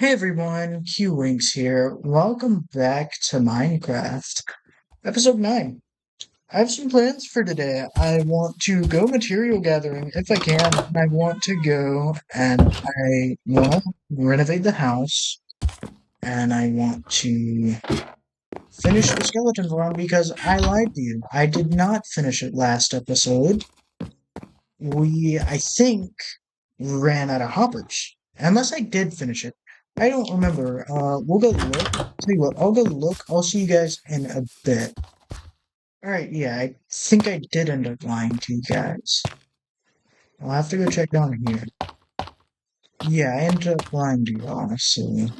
Hey everyone, Q-Winks here. Welcome back to Minecraft, episode 9. I have some plans for today. I want to go material gathering if I can. I want to go and I want to renovate the house and I want to finish the skeleton farm because I lied to you. I did not finish it last episode. I think, ran out of hoppers. Unless I did finish it. I don't remember. We'll go look. Tell you what, I'll go look. I'll see you guys in a bit. Alright, yeah, I think I did end up lying to you guys. I'll have to go check down here. Yeah, I ended up lying to you, honestly.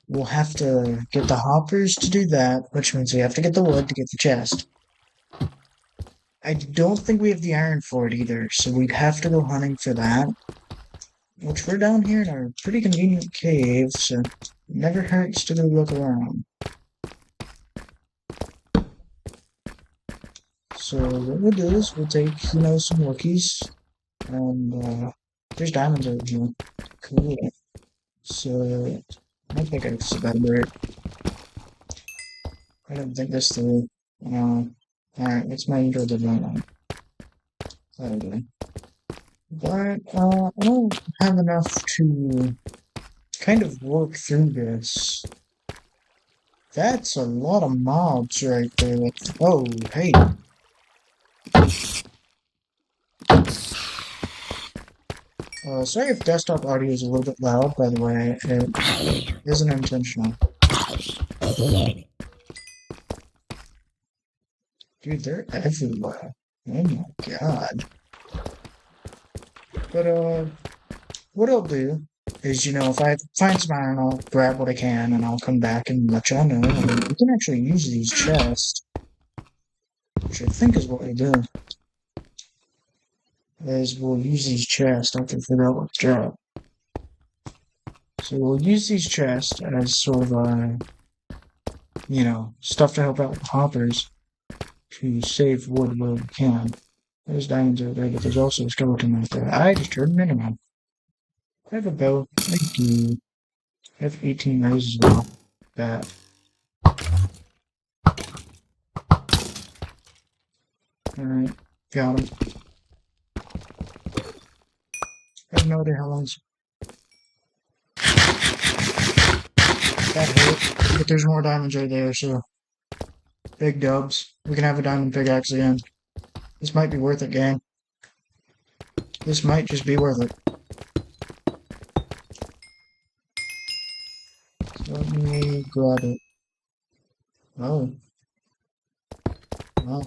We'll have to get the hoppers to do that, which means we have to get the wood to get the chest. I don't think we have the iron for it either, so we'd have to go hunting for that. Which we're down here in a pretty convenient cave, so it never hurts to go look around. So what we'll do is we'll take, some rookies, and there's diamonds over here. Cool. So I think it's about right. I don't think this through. Alright, let's mine the one. Okay. But I don't have enough to kind of work through this. That's a lot of mobs right there. Oh, hey. Sorry if desktop audio is a little bit loud, by the way. It isn't intentional. Dude, they're everywhere. Oh my god. But, what I'll do is, if I find some iron, I'll grab what I can, and I'll come back and let y'all know. I mean, we can actually use these chests, which I think is what we do. Is we'll use these chests. I have to figure out what to drop. So we'll use these chests as sort of, stuff to help out with hoppers to save wood where we can. There's diamonds over there, but there's also a skeleton right there. I just turned an enderman. I have a bow. Thank you. I have 18 roses now. That. Alright, got him. I have no idea how long that hurt, but there's more diamonds right there, so big dubs. We can have a diamond pickaxe again. This might be worth it, gang. This might just be worth it. So let me grab it. Oh. Well,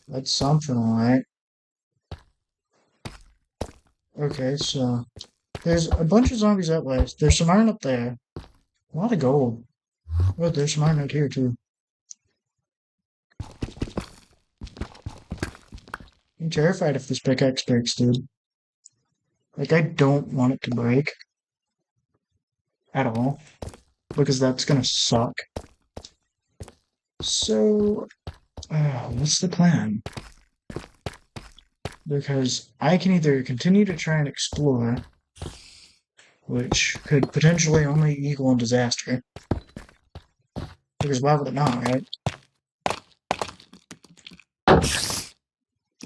that's something, alright. Okay, so there's a bunch of zombies that way. There's some iron up there. A lot of gold. Oh, there's some iron out here too. I'm terrified if this pickaxe breaks, dude. Like, I don't want it to break. At all. Because that's gonna suck. So, what's the plan? Because I can either continue to try and explore, which could potentially only equal a disaster. Because why would it not, right?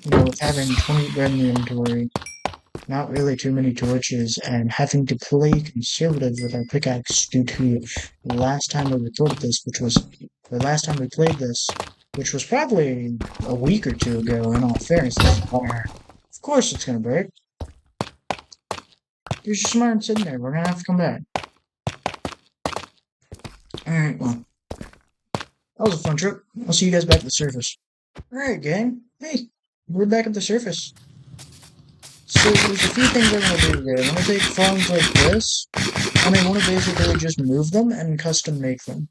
With having 20 bread in the inventory, not really too many torches, and having to play conservative with our pickaxe due to the last time we recorded this, the last time we played this, which was probably a week or two ago, in all fairness. Of course it's gonna break. There's just some iron sitting there. We're gonna have to come back. Alright, well. That was a fun trip. I'll see you guys back at the surface. Alright, gang. Hey, we're back at the surface. So there's a few things I want to do here. I want to take farms like this, and I want to basically just move them and custom make them.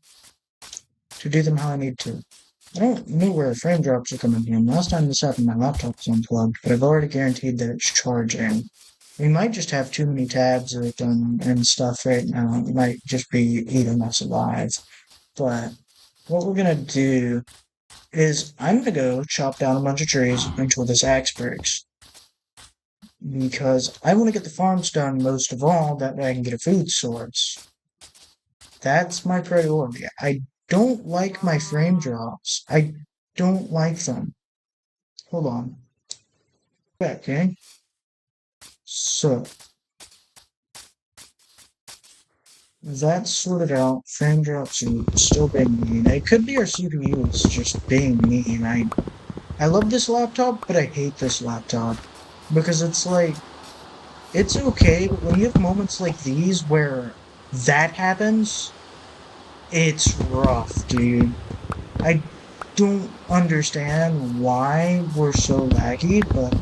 To do them how I need to. I don't know where frame drops are coming in. Last time this happened, my laptop was unplugged, but I've already guaranteed that it's charging. We might just have too many tabs open and stuff right now. It might just be eating us alive. But what we're gonna do is I'm gonna go chop down a bunch of trees until this axe breaks. because I want to get the farms done most of all, that way I can get a food source. That's my priority. I don't like my frame drops. I don't like them. Hold on. Okay. So, that's sorted out. Frame drops are still being mean. It could be our CPU is just being mean. I love this laptop, but I hate this laptop. Because it's like, it's okay, but when you have moments like these where that happens, it's rough, dude. I don't understand why we're so laggy, but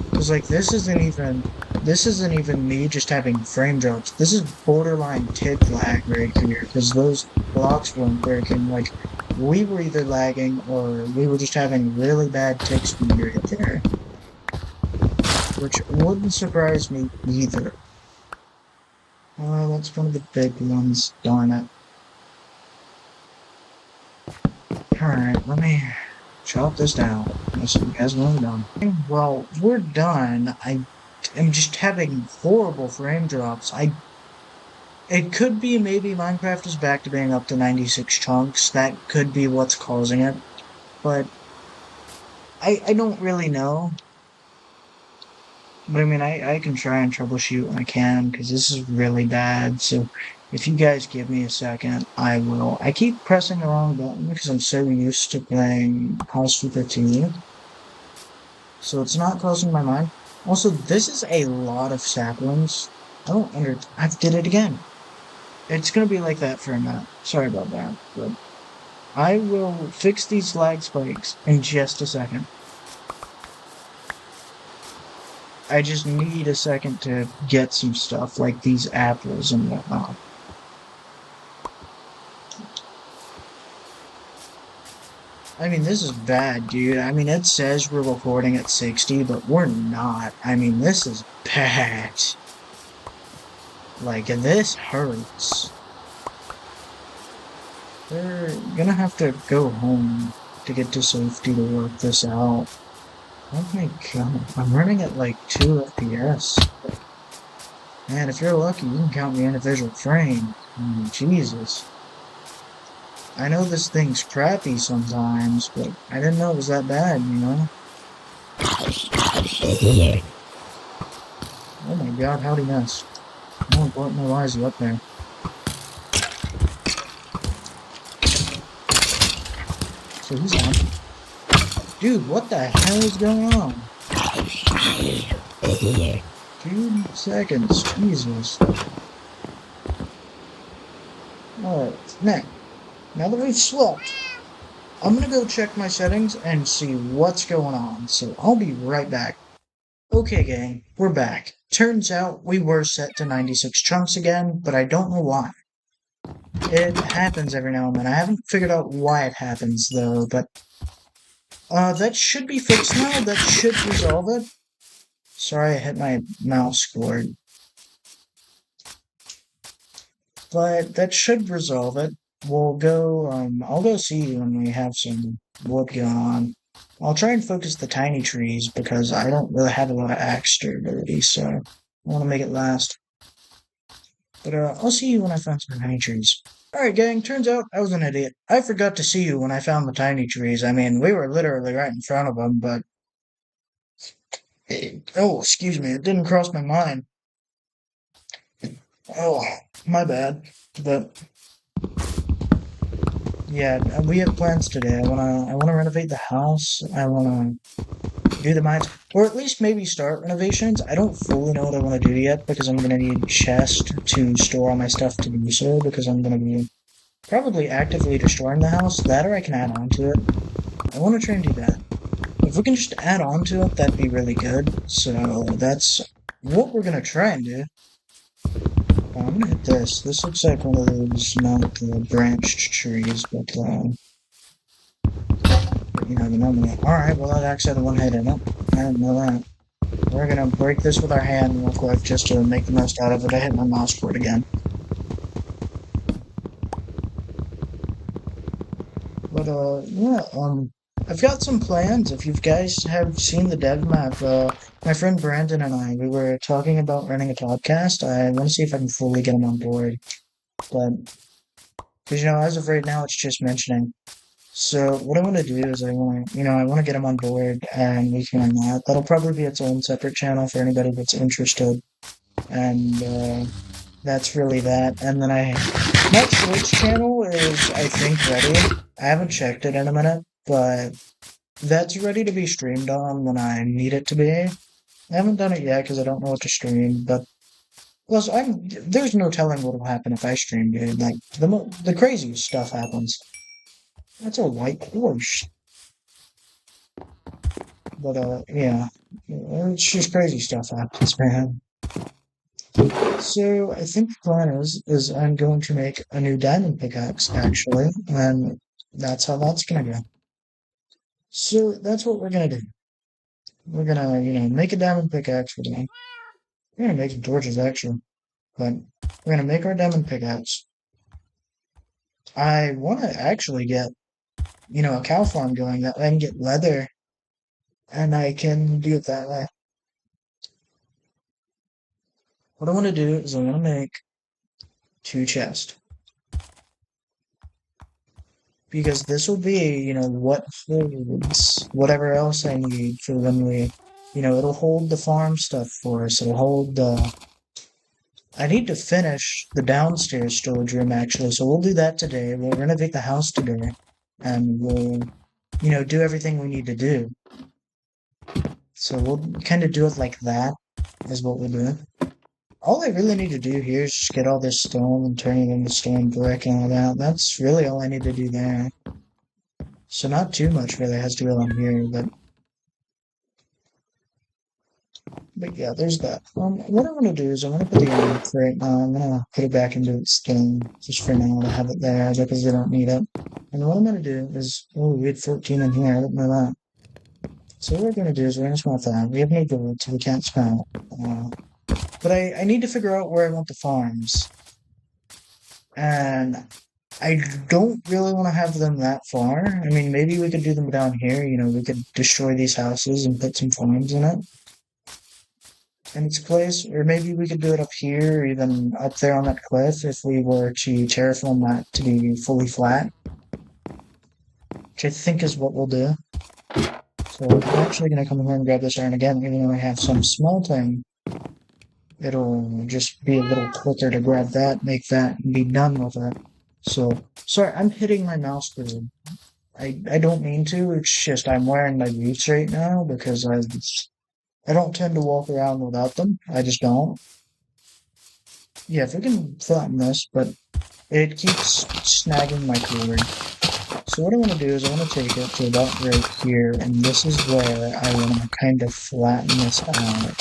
because like this isn't even me just having frame drops. This is borderline tick lag right here because those blocks weren't working. Like we were either lagging or we were just having really bad tick speed right there, which wouldn't surprise me either. That's one of the big ones. Darn it. Alright, let me chop this down. Unless you guys want it done. Well, we're done. I am just having horrible frame drops. It could be maybe Minecraft is back to being up to 96 chunks. That could be what's causing it. But I don't really know. But I mean, I can try and troubleshoot when I can, because this is really bad. So if you guys give me a second, I will. I keep pressing the wrong button because I'm so used to playing House Flipper 2. So it's not crossing my mind. Also, this is a lot of saplings. I did it again. It's gonna be like that for a minute. Sorry about that, but I will fix these lag spikes in just a second. I just need a second to get some stuff like these apples and whatnot. I mean, this is bad, dude. I mean, it says we're recording at 60, but we're not. I mean, this is bad. Like, this hurts. We're gonna have to go home to get to safety to work this out. Oh my god, I'm running at like 2 FPS. Man, if you're lucky, you can count the individual frame. Jesus. I know this thing's crappy sometimes, but I didn't know it was that bad, you know? Oh my god, how'd he miss? More importantly, why is he up there? So he's on. Dude, what the hell is going on? 2 seconds, Jesus. Alright, now that we've slept, I'm gonna go check my settings and see what's going on, so I'll be right back. Okay gang, we're back. Turns out we were set to 96 chunks again, but I don't know why. It happens every now and then. I haven't figured out why it happens though, but that should be fixed now. That should resolve it. Sorry, I hit my mouse cord. But that should resolve it. I'll go see you when we have some wood going on. I'll try and focus the tiny trees because I don't really have a lot of axe durability, so I want to make it last. But I'll see you when I find some tiny trees. Alright gang, turns out I was an idiot. I forgot to see you when I found the tiny trees. I mean, we were literally right in front of them, but... oh, excuse me, it didn't cross my mind. Oh, my bad. But... yeah, we have plans today. I wanna renovate the house. I wanna do the mines, or at least maybe start renovations. I don't fully know what I want to do yet because I'm gonna need a chest to store all my stuff to do so because I'm gonna be probably actively destroying the house. That or I can add on to it. I want to try and do that. If we can just add on to it, that'd be really good. So that's what we're gonna try and do. I'm gonna hit this. This looks like one of those not branched trees, but you never know. Alright, well that actually had one hit in it. I didn't know that. We're gonna break this with our hand real quick just to make the most out of it. I hit my mouse cord again. But yeah, I've got some plans. If you guys have seen the dev map, my friend Brandon and I, we were talking about running a podcast. I want to see if I can fully get him on board. But, because, as of right now, it's just mentioning. So what I want to do is I want to get him on board and we can, that'll probably be its own separate channel for anybody that's interested. And, that's really that. And then my Twitch channel is, I think, ready. I haven't checked it in a minute, but that's ready to be streamed on when I need it to be. I haven't done it yet because I don't know what to stream, but plus there's no telling what will happen if I stream, dude. Like the craziest stuff happens. That's a white horse, but yeah, it's just crazy stuff happens, man. So I think the plan is I'm going to make a new diamond pickaxe actually, and that's how that's gonna go. So that's what we're gonna do. We're gonna make a diamond pickaxe for today. We're gonna make some torches actually. But we're gonna make our diamond pickaxe. I want to actually get, a cow farm going that way I can get leather, and I can do it that way. What I want to do is I want to make 2 chests because this will be, what holds whatever else I need for when it'll hold the farm stuff for us. It'll hold the. I need to finish the downstairs storage room actually, so we'll do that today. We'll renovate the house today, and we'll do everything we need to do. So we'll kind of do it like that, is what we'll do. All I really need to do here is just get all this stone and turn it into stone brick and all that. That's really all I need to do there. So not too much really has to go on here, but yeah, there's that. What I'm gonna do is I'm gonna put the iron right now. I'm gonna put it back into its stone just for now to have it there because we don't need it. And what I'm gonna do is, we had 14 in here. I didn't know that. So what we're gonna do is we're gonna smelt that. We have no gold, so we can't smelt. But I need to figure out where I want the farms. And I don't really want to have them that far. I mean, maybe we could do them down here. We could destroy these houses and put some farms in it. In its place. Or maybe we could do it up here, or even up there on that cliff if we were to terraform that to be fully flat. Which I think is what we'll do. So I'm actually going to come here and grab this iron again, even though I have some smelting. It'll just be a little quicker to grab that, make that, and be done with it. So, sorry, I'm hitting my mouse with I don't mean to, it's just I'm wearing my boots right now because I don't tend to walk around without them. I just don't. Yeah, if we can flatten this, but it keeps snagging my cord. So what I want to do is I want to take it to about right here, and this is where I want to kind of flatten this out.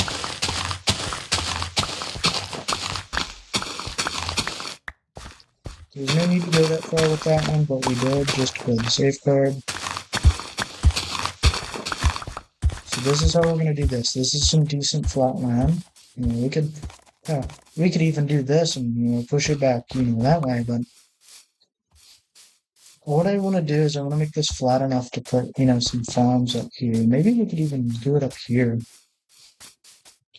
There's no need to go that far with that one, but we did just for the safeguard. So this is how we're going to do this. This is some decent flat land. We could even do this and push it back, that way, but what I want to do is I want to make this flat enough to put, some farms up here. Maybe we could even do it up here.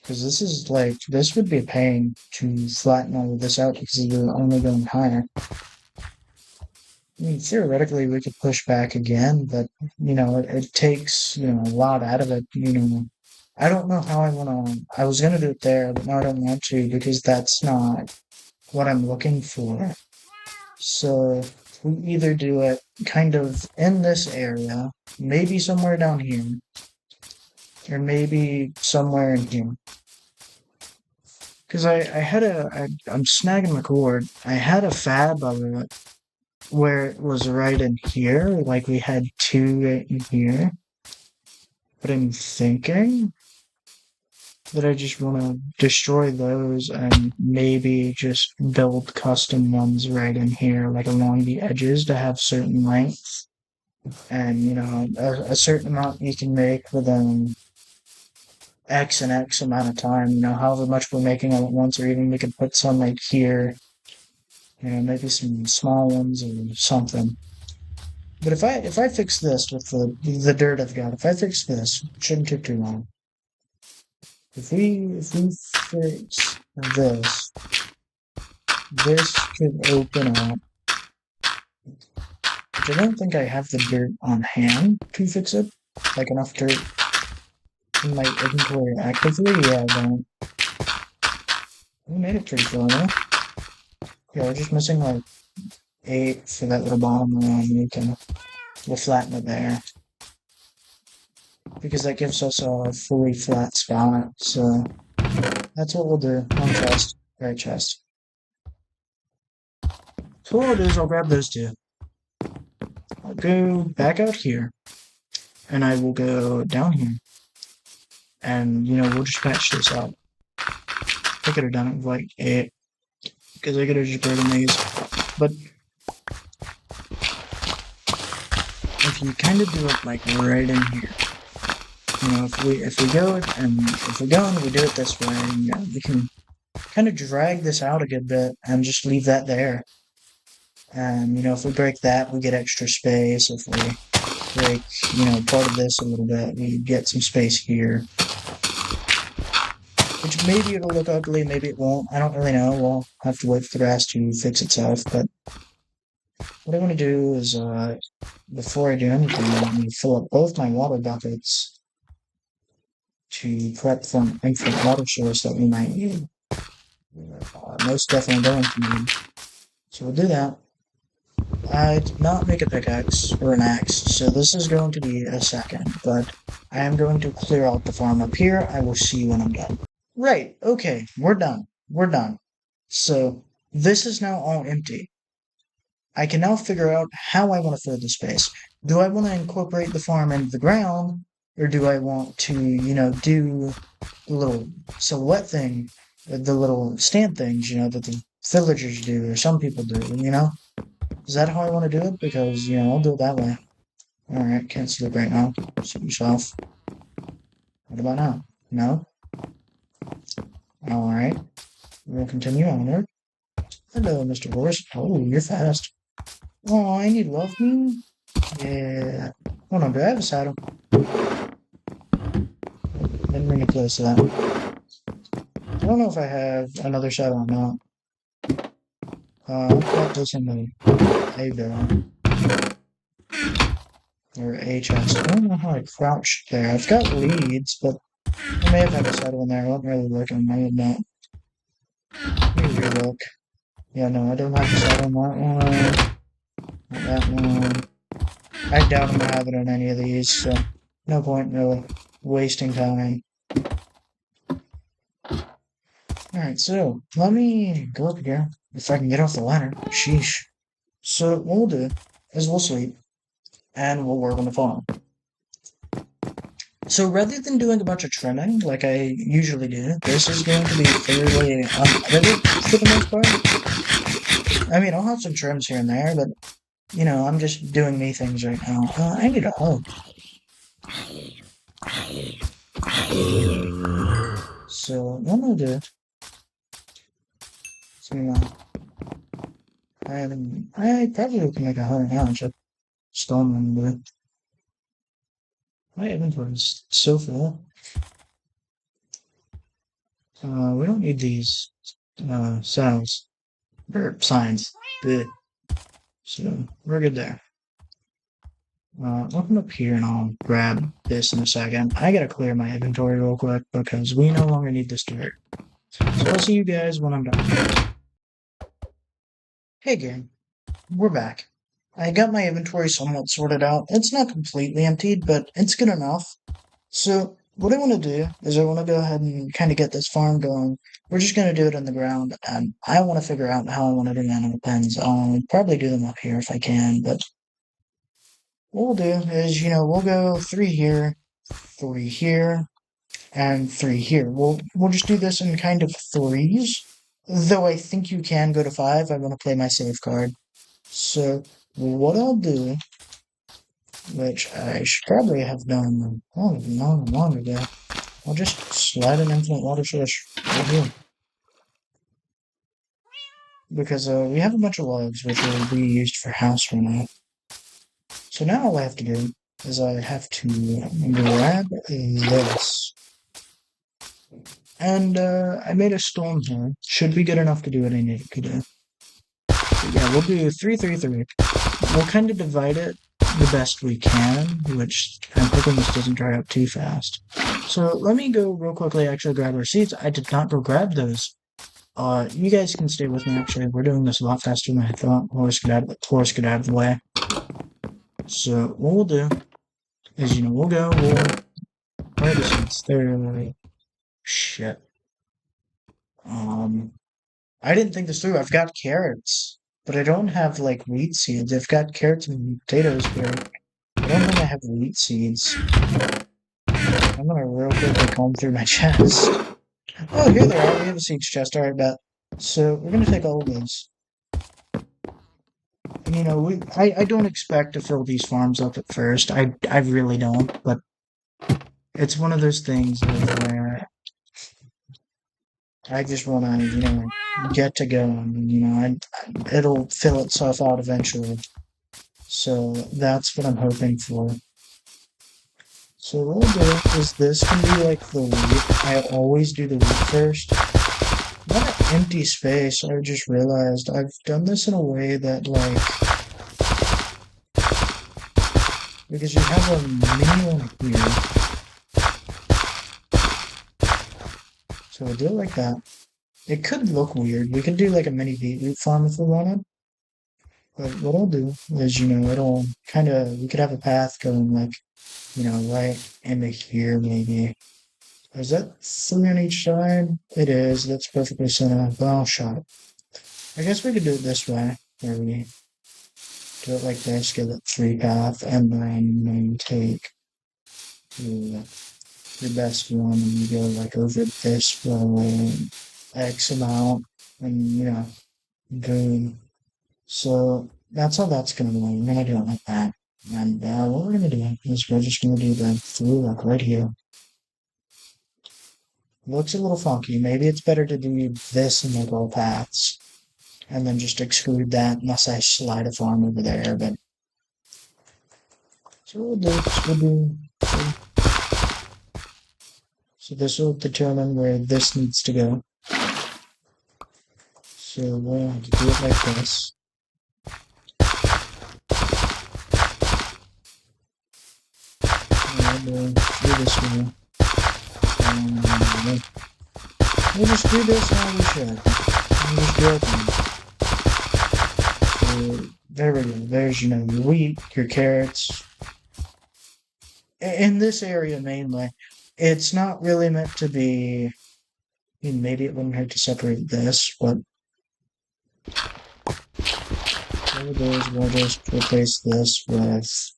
Because this would be a pain to flatten all of this out because you're only going higher. I mean, theoretically, we could push back again, but, it takes, a lot out of it, I don't know how I was going to do it there, but now I don't want to because that's not what I'm looking for. So, we either do it kind of in this area, maybe somewhere down here, or maybe somewhere in here. Because I'm snagging my cord. I had a fab of it where it was right in here, like we had 2 right in here. But I'm thinking that I just want to destroy those and maybe just build custom ones right in here, like along the edges to have certain length. And, a certain amount you can make within X and X amount of time, however much we're making all at once, or even we could put some like here, maybe some small ones or something. But if I fix this with the dirt I've got, if I fix this, it shouldn't take too long. If we fix this could open up. Which I don't think I have the dirt on hand to fix it. Like enough dirt in my inventory actively. Yeah, I don't. We made it pretty far though. Yeah, we're just missing like 8 for that little bottom one. We'll flatten it there. Because that gives us a fully flat spot. So that's what we'll do. One chest. Right chest. So what I'll do is I'll grab those two. I'll go back out here. And I will go down here. And, we'll just patch this up. I could have done it with like 8. Because I could have just broken these. But if you kind of do it like right in here. If we go and we do it this way, we can kind of drag this out a good bit and just leave that there. And, if we break that, we get extra space. If we break, part of this a little bit, we get some space here. Which maybe it'll look ugly, maybe it won't. I don't really know. We'll have to wait for the grass to fix itself. But what I want to do is, before I do anything, I'm going to fill up both my water buckets to prep for an infant water source that we might need. Most definitely going to need. So we'll do that. I did not make a pickaxe or an axe, so this is going to be a second, but I am going to clear out the farm up here. I will see you when I'm done. Right, okay, we're done. We're done. So this is now all empty. I can now figure out how I want to fill the space. Do I want to incorporate the farm into the ground, or do I want to, do the little silhouette thing, the little stand things, that the villagers do, or some people do, Is that how I want to do it? Because, I'll do it that way. Alright, can't sleep right now. Suit yourself. What about now? No? Alright. We'll continue onward. Hello, Mr. Horse. Oh, you're fast. Oh, and you love me? Yeah. Hold on, do I have a saddle? Didn't bring it close to that. I don't know if I have another saddle or not. I'll put this in the hay barrel. Or a chest. I don't know how I crouched there. I've got leads, but I may have had a saddle in there. I wasn't really looking. I would not. Let me relook. Yeah, no, I don't have the saddle on that one. Not that one. I doubt I'm gonna have it on any of these, so no point really wasting time. Alright, so let me go up here. If I can get off the ladder. Sheesh. So what we'll do is we'll sleep and we'll work on the farm. So rather than doing a bunch of trimming like I usually do, this is going to be fairly unedited for the most part. I mean, I'll have some trims here and there, but I'm just doing me things right now. I need a hug. So what I'm gonna do. So, I probably can make a hug now. Just storming with. My inventory is so full. We don't need these signs or signs. But, so we're good there. I'll come up here and I'll grab this in a second. I gotta clear my inventory real quick because we no longer need this dirt. So I'll see you guys when I'm done. Hey gang, we're back. I got my inventory somewhat sorted out. It's not completely emptied, but it's good enough. So what I want to do is I want to go ahead and kind of get this farm going. We're just going to do it in the ground, and I want to figure out how I want to do animal pens. I'll probably do them up here if I can, but what we'll do is, we'll go 3 here, 3 here, and 3 here. We'll just do this in kind of threes, though I think you can go to 5. I want to play my safe card. So what I'll do, which I should probably have done long ago, I'll just slide an infinite water source right here. Because we have a bunch of logs which will be used for house reno. So now all I have to do is I have to grab this. And I made a storm here. Should be good enough to do what I need to do. But yeah, we'll do 333. We'll kind of divide it the best we can, which I'm hoping this doesn't dry up too fast. So let me go real quickly actually grab our seeds. I did not go grab those. You guys can stay with me actually. We're doing this a lot faster than I thought. Horse get out of the way. So what we'll do is, we'll go, where are the seeds? There, shit. I didn't think this through. I've got carrots, but I don't have like wheat seeds. I've got carrots and potatoes here. I don't think I have wheat seeds. I'm gonna real quickly comb through my chest. Oh, here they are. We have a seeds chest. Alright, bet. So we're gonna take all of these. And I don't expect to fill these farms up at first. I really don't, but it's one of those things where I just wanna, get to go. It'll fill itself out eventually. So that's what I'm hoping for. So what we'll do is this can be like the wheat. I always do the wheat first. Not an empty space. I just realized I've done this in a way that because you have a mini one here. So I do it like that. It could look weird. We could do like a mini beetroot farm if we wanted. But what I'll do is, it'll we could have a path going right into here maybe. Is that 3 on each side? It is. That's perfectly center. Well shot. I guess we could do it this way, where we do it like this, get that 3 path, and then take the best one, and you go like over this way, X amount, and boom. So that's how that's gonna go. We're gonna do it like that. And what we're gonna do is we're just gonna do the through like right here. Looks a little funky. Maybe it's better to do this in the row paths. And then just exclude that unless I slide a farm over there, but so we'll do. So this will determine where this needs to go. So we'll have to do it like this. And we'll do this way. We'll just do this how we should. We'll just do it. So there we go. There's your wheat, your carrots. In this area mainly, it's not really meant to be. Maybe it wouldn't hurt to separate this, but what we'll do is we'll just replace this with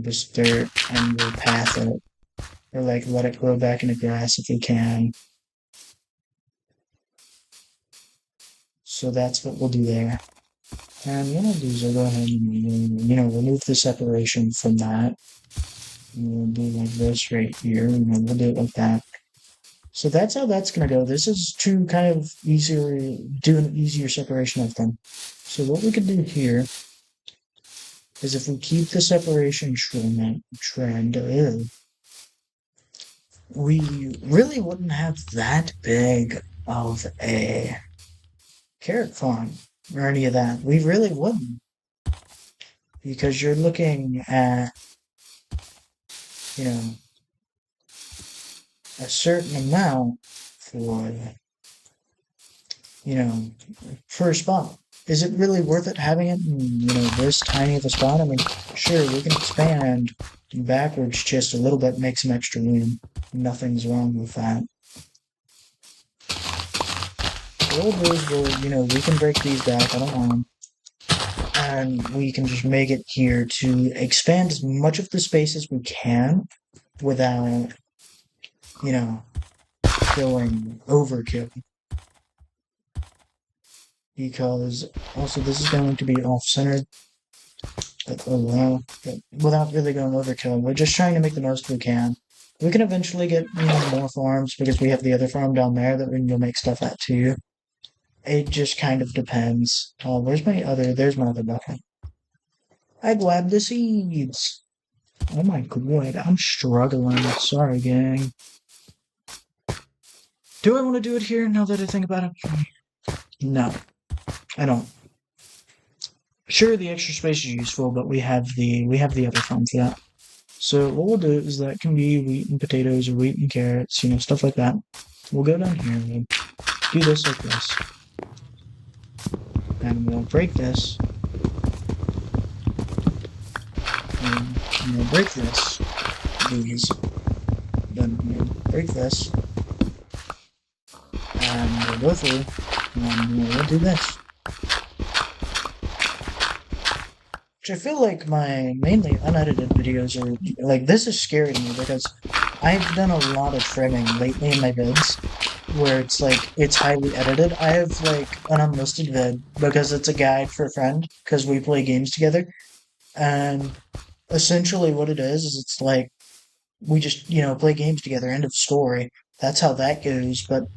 this dirt, and we'll path it. Or let it grow back into grass if we can. So that's what we'll do there. And what I'll do is I'll go ahead and, remove the separation from that. And we'll do like this right here, and then we'll do it like that. So that's how that's going to go. This is to kind of do an easier separation of them. So what we could do here is if we keep the separation trend, we really wouldn't have that big of a carrot farm or any of that. We really wouldn't. Because you're looking at, a certain amount for, per spot. Is it really worth it having it in, this tiny of a spot? I mean, sure, we can expand backwards just a little bit, make some extra room. Nothing's wrong with that. What we'll do is we can break these back, I don't want them. And we can just make it here to expand as much of the space as we can without, going overkill. Because also this is going to be off-centered. Without really going overkill. We're just trying to make the most we can. We can eventually get more farms because we have the other farm down there that we can go make stuff at too. It just kind of depends. There's my other bucket. I grabbed the seeds. Oh my god, I'm struggling. Sorry, gang. Do I want to do it here now that I think about it? No, I don't. Sure, the extra space is useful, but we have the other farms for that. So what we'll do is that can be wheat and potatoes or wheat and carrots, stuff like that. We'll go down here and we'll do this like this. And we'll break this. And we'll break this. These. Then we'll break this. And we'll go through. And we'll do this. Which I feel like my mainly unedited videos are like this is scary to me because I've done a lot of trimming lately in my vids where it's like it's highly edited. I have like an unlisted vid because it's a guide for a friend because we play games together. And essentially what it is it's like we just, play games together, end of story. That's how that goes. But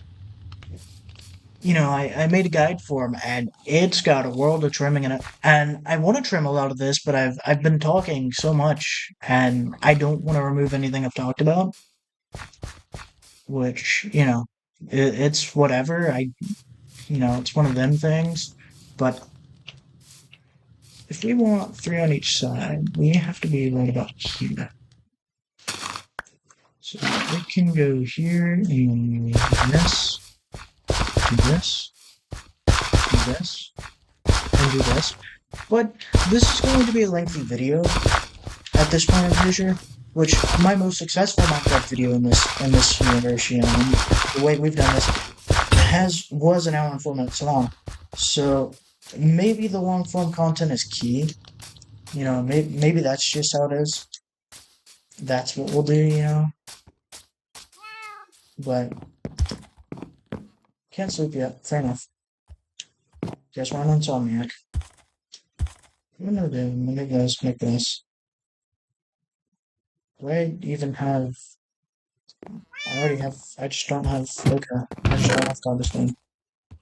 I made a guide for him, and it's got a world of trimming in it. And I want to trim a lot of this, but I've been talking so much, and I don't want to remove anything I've talked about. Which it's whatever. It's one of them things. But if we want 3 on each side, we have to be right about here. So we can go here and do this, do this, do this, and do this. But this is going to be a lengthy video at this point, I'm pretty sure. Which my most successful Minecraft video in this universe, the way we've done this was an hour and 4 minutes long. So maybe the long form content is key. Maybe that's just how it is. That's what we'll do, But can't sleep yet. Fair enough. Guess we're an insomniac. I'm gonna make this. Do I even have... I just don't have... Okay. I just don't have cobblestone.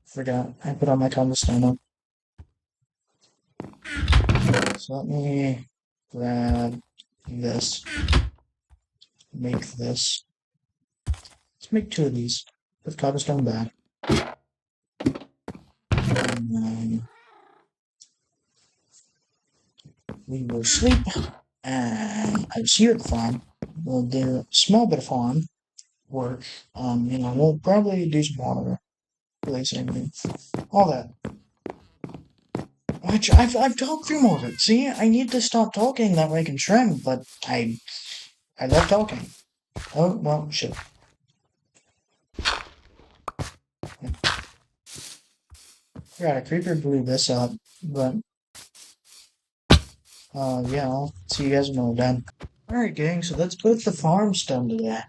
Forgot. I put all my cobblestone up. So let me grab this. Make this. Let's make 2 of these. Put cobblestone back. And then we will sleep. And I will see you at the farm. We'll do a small bit of farm work. We'll probably do some water placing, all that. Which I've talked through more of it. See, I need to stop talking that way I can trim, but I love talking. Oh well, shit. Forgot a creeper blew this up, but yeah, I'll see you guys when we're done. Alright, gang, so that's both the farms done today.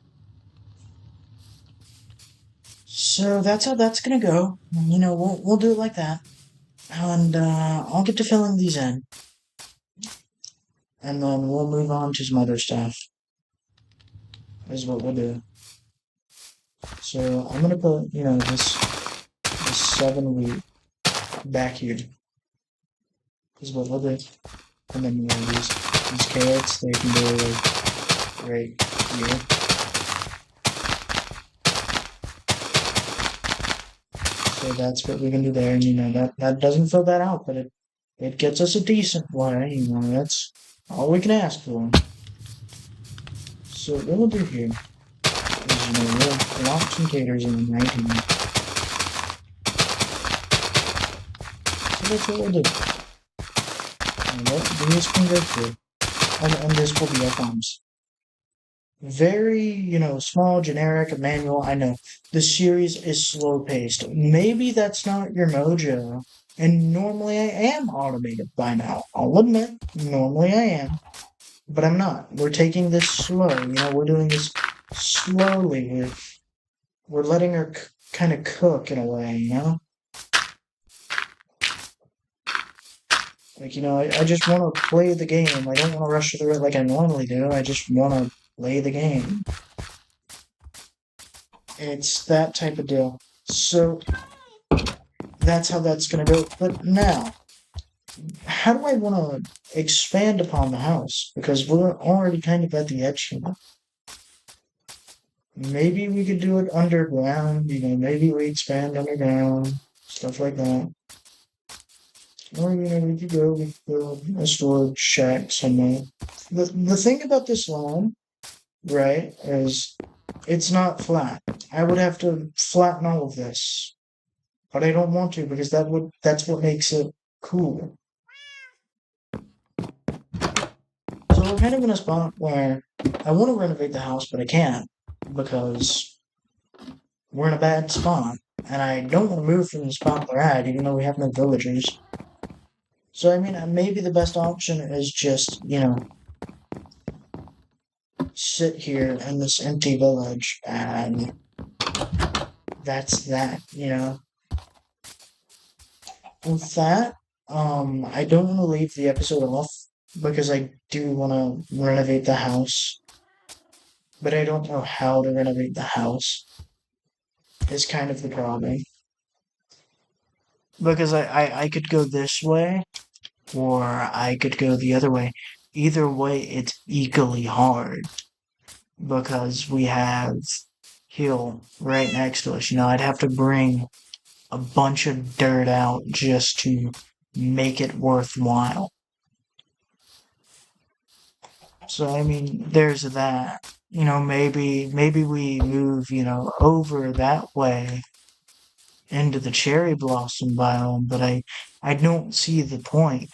So that's how that's gonna go. We'll do it like that. And I'll get to filling these in. And then we'll move on to some other stuff. Is what we'll do. So I'm gonna put, this 7 wheat back here. Is what we'll do. And then these carrots, they can go like right here. So that's what we can do there, and that doesn't fill that out, but it gets us a decent way, that's all we can ask for. So what we'll do here is, we'll lock some taters in right here. So that's what we'll do. And these can go through, and this will be our farms. Very, small, generic, manual. I know the series is slow paced. Maybe that's not your mojo. And normally I am automated by now. I'll admit, normally I am. But I'm not. We're taking this slow. We're doing this slowly. We're letting her kind of cook in a way, Like, I just want to play the game. I don't want to rush through it like I normally do. I just want to play the game. It's that type of deal. So, that's how that's gonna go. But now, how do I want to expand upon the house? Because we're already kind of at the edge here. Maybe we could do it underground, maybe we expand underground, stuff like that. Or, we could build a storage shack somewhere. The thing about this lawn, right, is it's not flat. I would have to flatten all of this. But I don't want to because that's what makes it cool. So we're kind of in a spot where I want to renovate the house, but I can't because we're in a bad spot. And I don't want to move from the spot we're at, even though we have no villagers. So I mean, maybe the best option is just, sit here in this empty village, and that's that. With that, I don't want to leave the episode off because I do want to renovate the house, but I don't know how to renovate the house. Is kind of the problem. Because I could go this way, or I could go the other way. Either way, it's equally hard because we have hill right next to us. I'd have to bring a bunch of dirt out just to make it worthwhile. So I mean, there's that. Maybe we move, over that way into the cherry blossom biome, but I don't see the point,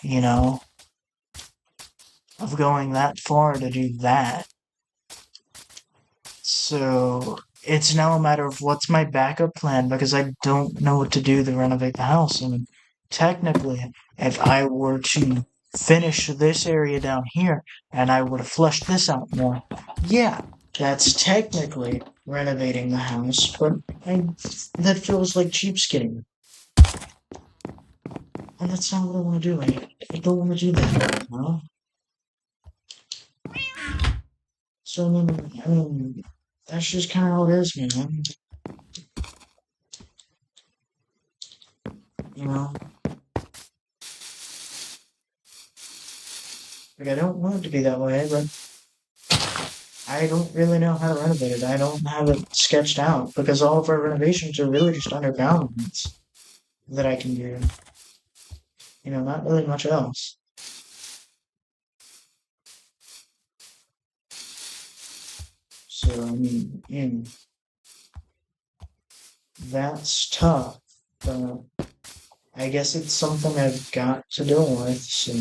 of going that far to do that. So it's now a matter of what's my backup plan because I don't know what to do to renovate the house. I mean, technically, if I were to finish this area down here and I were to flush this out more, yeah, that's technically renovating the house, but that feels like cheapskating. And that's not what I want to do. I don't want to do that. So I mean, that's just kind of how it is, man. You know, like I don't want it to be that way, but I don't really know how to renovate it. I don't have it sketched out because all of our renovations are really just underground ones that I can do. Not really much else. So I mean, that's tough. But I guess it's something I've got to deal with. So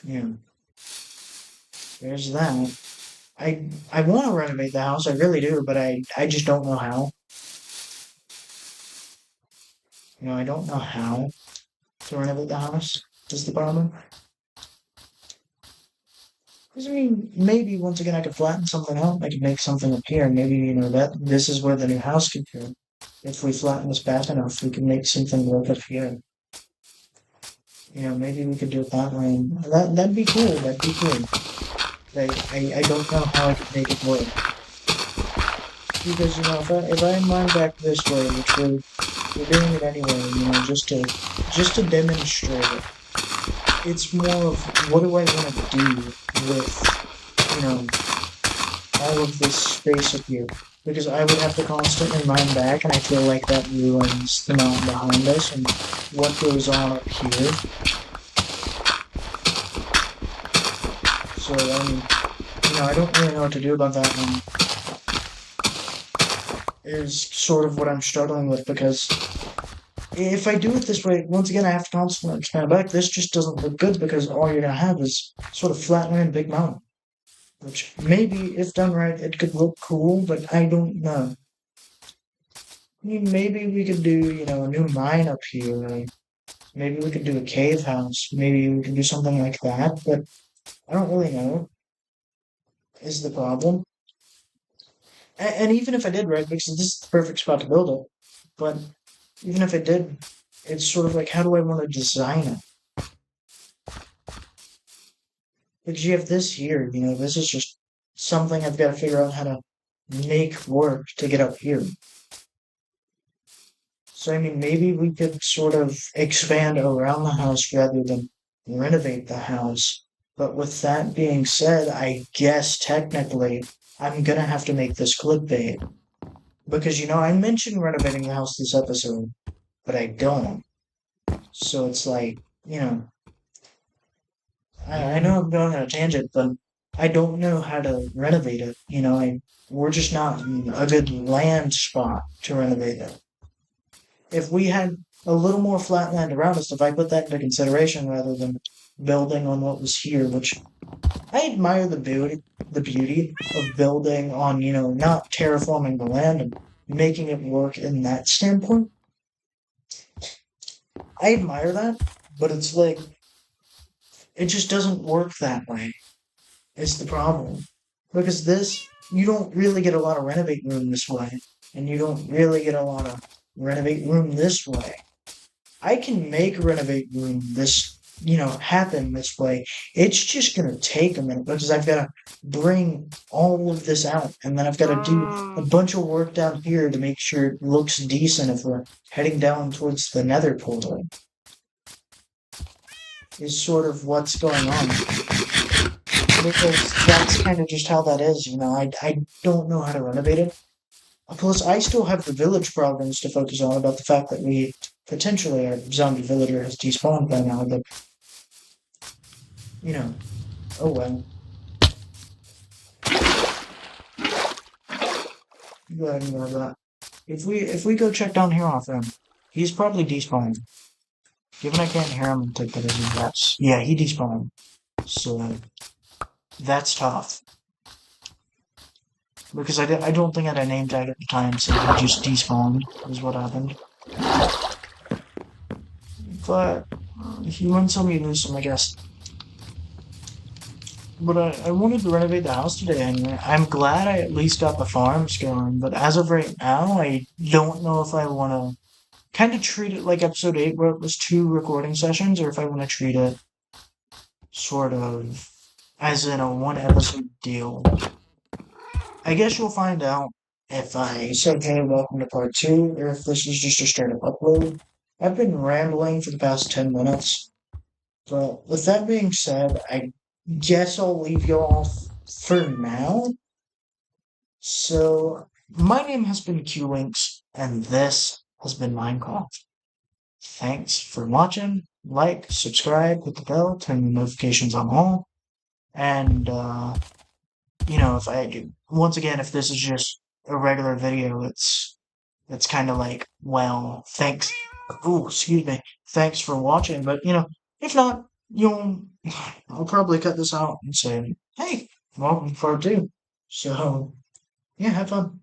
yeah, there's that. I want to renovate the house. I really do, but I just don't know how. I don't know how to renovate the house. Is the problem? Because I mean, maybe once again I could flatten something out. I could make something appear. Maybe that this is where the new house could go. If we flatten this back enough, we can make something work up here. Maybe we could do it that way. That'd be cool. That'd be cool. I don't know how I could make it work. Because if I mine back this way, which we're doing it anyway, just to demonstrate it. It's more of what do I want to do with all of this space up here. Because I would have to constantly mine back, and I feel like that ruins the mountain behind us and what goes on up here. So, I mean, I don't really know what to do about that one. Is sort of what I'm struggling with, because if I do it this way, once again, I have to constantly expand back. This just doesn't look good, because all you're going to have is sort of flat land, big mountain. Which, maybe, if done right, it could look cool, but I don't know. I mean, maybe we could do, a new mine up here. Maybe we could do a cave house. Maybe we could do something like that, but I don't really know, is the problem. And even if I did, right, because this is the perfect spot to build it, but even if I did, it's sort of like, how do I want to design it? Because you have this here, this is just something I've got to figure out how to make work to get up here. So, I mean, maybe we could sort of expand around the house rather than renovate the house. But with that being said, I guess technically I'm gonna have to make this clickbait. Because, I mentioned renovating the house this episode, but I don't. So it's like, I know I'm going on a tangent, but I don't know how to renovate it. We're just not in a good land spot to renovate it. If we had a little more flat land around us, if I put that into consideration rather than building on what was here, which I admire the beauty of building on, not terraforming the land and making it work in that standpoint. I admire that, but it's like it just doesn't work that way. Is the problem. Because you don't really get a lot of renovate room this way, and you don't really get a lot of renovate room this way. I can make renovate room happen this way. It's just gonna take a minute because I've got to bring all of this out, and then I've got to do a bunch of work down here to make sure it looks decent if we're heading down towards the nether portal. Is sort of what's going on. Because that's kind of just how that is, I don't know how to renovate it. Plus, I still have the village problems to focus on about the fact that we potentially our zombie villager has despawned by now, but oh well. Go ahead and ignore that. If we go check down here off him, he's probably despawned. Given I can't hear him, take that as a yes. Yeah, he despawned. So that's tough. Because I don't think I had a name tag at the time, so he just despawned, is what happened. But if you win some, you lose some, I guess. But I wanted to renovate the house today anyway. I'm glad I at least got the farms going, but as of right now, I don't know if I want to kind of treat it like episode 8, where it was 2 recording sessions, or if I want to treat it sort of as in a 1 episode deal. I guess you'll find out if I said, hey, welcome to part 2, or if this is just a straight up upload. I've been rambling for the past 10 minutes, but with that being said, I guess I'll leave you all for now. So, my name has been QLinks, and this has been Minecraft. Thanks for watching. Like, subscribe, hit the bell, turn the notifications on all. And, if I do, once again, if this is just a regular video, it's kind of like, well, thanks. Oh, excuse me. Thanks for watching. But, if not, I'll probably cut this out and say, hey, welcome to part 2. So, yeah, have fun.